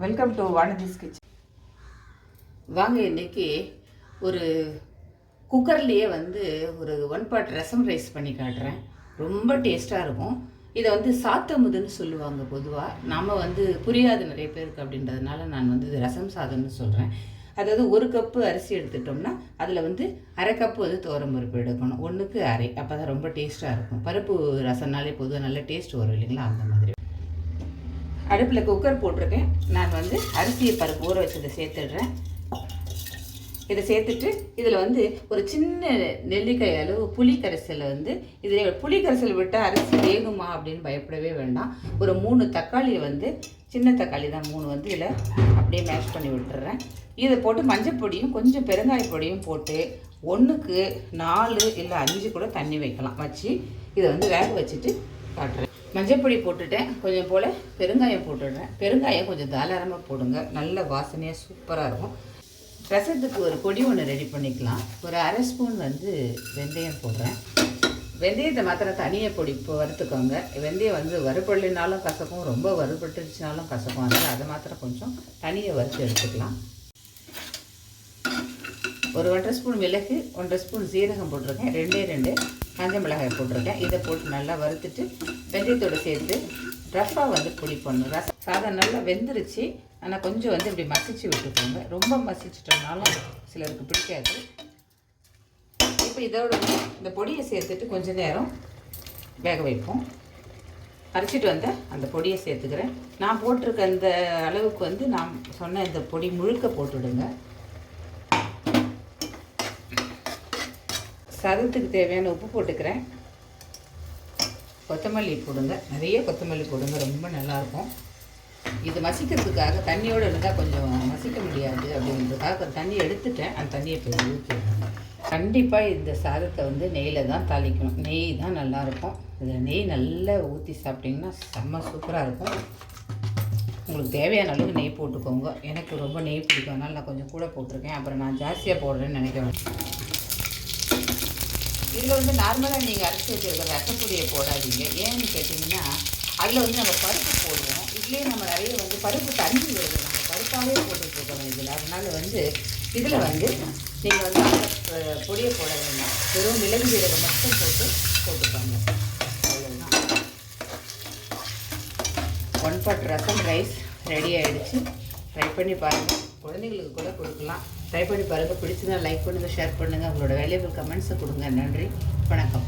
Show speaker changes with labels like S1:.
S1: Welcome to Vanathi's kitchen. வாங்க, இன்னைக்கு ஒரு குக்கர்லேயே ஒரு 1 பாட் ரசம் ரைஸ் பண்ணி காட்டுறேன். ரொம்ப டேஸ்ட்டாக இருக்கும். இதை சாத்தமுதுன்னு சொல்லுவாங்க. பொதுவாக நாம் புரியாது நிறைய பேருக்கு அப்படின்றதுனால நான் இது ரசம் சாதம்னு சொல்கிறேன். அதாவது 1 கப்பு அரிசி எடுத்துட்டோம்னா அதில் 1/2 கப்பு துவரம் பருப்பு எடுக்கணும். 1க்கு 1/2, அப்போ தான் ரொம்ப டேஸ்ட்டாக இருக்கும். பருப்பு ரசம்னாலே பொதுவாக நல்ல டேஸ்ட் வரும் இல்லைங்களா, அந்த மாதிரி. அடுப்பில் குக்கர் போட்டிருக்கேன். நான் அரிசியை பருப்பு ஊற வச்சதை சேர்த்துடுறேன். இதை சேர்த்துட்டு இதில் ஒரு சின்ன நெல்லிக்காய் அளவு புளி கரைசலை இதில் புளி கரைசல் விட்டால் அரிசி வேகுமா அப்படின்னு பயப்படவே வேண்டாம். ஒரு 3 தக்காளியை சின்ன தக்காளி தான் 3 இதில் அப்படியே மேஷ் பண்ணி விட்டுறேன். இதை போட்டு மஞ்சள் பொடியும் கொஞ்சம் பெருங்காய பொடியும் போட்டு 1க்கு 4 இல்லை 5 கூட தண்ணி வைக்கலாம். வச்சு இதை வேக வச்சுட்டு காட்டுறேன். மஞ்சள் பொடி போட்டுட்டேன், கொஞ்சம் போல் பெருங்காயம் போட்டுடுறேன். பெருங்காயம் கொஞ்சம் தாராளமாக போடுங்க, நல்ல வாசனையாக சூப்பராக இருக்கும். ரசத்துக்கு ஒரு பொடி ஒன்று ரெடி பண்ணிக்கலாம். ஒரு 1/2 ஸ்பூன் வெந்தயம் போடுறேன். வெந்தயத்தை மாத்திரம் தனியாக பொடி இப்போ வறுத்துக்கோங்க. வெந்தயம் வறுபடலினாலும் கசக்கும், ரொம்ப வறுபட்டுருச்சுனாலும் கசக்கும். அதனால் அதை மாத்திரம் கொஞ்சம் தனியாக வறுத்து எடுத்துக்கலாம். ஒரு 1/2 ஸ்பூன் மிளகு, 1/2 ஸ்பூன் சீரகம் போட்டிருக்கேன். 2 காஞ்ச மிளகாய் போட்டிருக்கேன். இதை போட்டு நல்லா வறுத்துட்டு வெந்தயத்தோடு சேர்த்து ரஃபாக பொடி பண்ணணும். சாதம் நல்லா வெந்துருச்சு, ஆனால் கொஞ்சம் இப்படி மசிச்சு விட்டுக்கோங்க. ரொம்ப மசிச்சிட்டோம்னாலும் சிலருக்கு பிடிக்காது. இப்போ இதோட இந்த பொடியை சேர்த்துட்டு கொஞ்சம் நேரம் வேக வைப்போம். அரைச்சிட்டு அந்த பொடியை சேர்த்துக்கிறேன். நான் போட்டிருக்க அந்த அளவுக்கு நான் சொன்ன இந்த பொடி முழுக்க போட்டுவிடுங்க. சாதத்துக்கு தேவையான உப்பு போட்டுக்கிறேன். கொத்தமல்லி போடுங்க, நிறைய கொத்தமல்லி போடுங்க, ரொம்ப நல்லாயிருக்கும். இது மசிக்கிறதுக்காக தண்ணியோடு இருந்தால் கொஞ்சம் மசிக்க முடியாது அப்படின்றதுக்காக தண்ணி எடுத்துட்டேன். அந்த தண்ணியை போய் ஊற்றிடுங்க. கண்டிப்பாக இந்த சாதத்தை நெய்யில் தான் தாளிக்கணும். நெய் தான் நல்லாயிருக்கும். இதில் நெய் நல்லா ஊற்றி சாப்பிட்டிங்கன்னா செம்ம சூப்பராக இருக்கும். உங்களுக்கு தேவையான அளவுக்கு நெய் போட்டுக்கோங்க. எனக்கு ரொம்ப நெய் பிடிக்கும், அதனால் நான் கொஞ்சம் கூட போட்டிருக்கேன். அப்புறம் நான் ஜாஸ்தியாக போடுறேன்னு நினைக்கிறேன். இதில் நார்மலாக நீங்கள் அரைச்சி வச்சுருக்கிற ரசப்பொடியை போடாதீங்க. ஏன்னு கேட்டிங்கன்னா அதில் நம்ம பருப்பு போடுவோம். இதுலேயே நம்ம நிறைய பருப்பு தண்ணி வருது, நம்ம பருப்பாகவே போட்டுட்ருக்கோம் இதில். அதனால் இதில் நீங்கள் அந்த பொடியை போட வேண்டாம். வெறும் மிளகு ஜீரகம் மட்டும் போட்டுப்பாங்க. அவ்வளோதான். 1 பாட் ரசம் ரைஸ் ரெடி ஆகிடுச்சு. ட்ரை பண்ணி பாருங்கள், குழந்தைங்களுக்கு கூட கொடுக்கலாம். ட்ரை பண்ணி பாருங்கள். பிடிச்சதா லைக் பண்ணுங்கள், ஷேர் பண்ணுங்கள், உங்களோட வேல்யூபிள் கமெண்ட்ஸை கொடுங்க. நன்றி, வணக்கம்.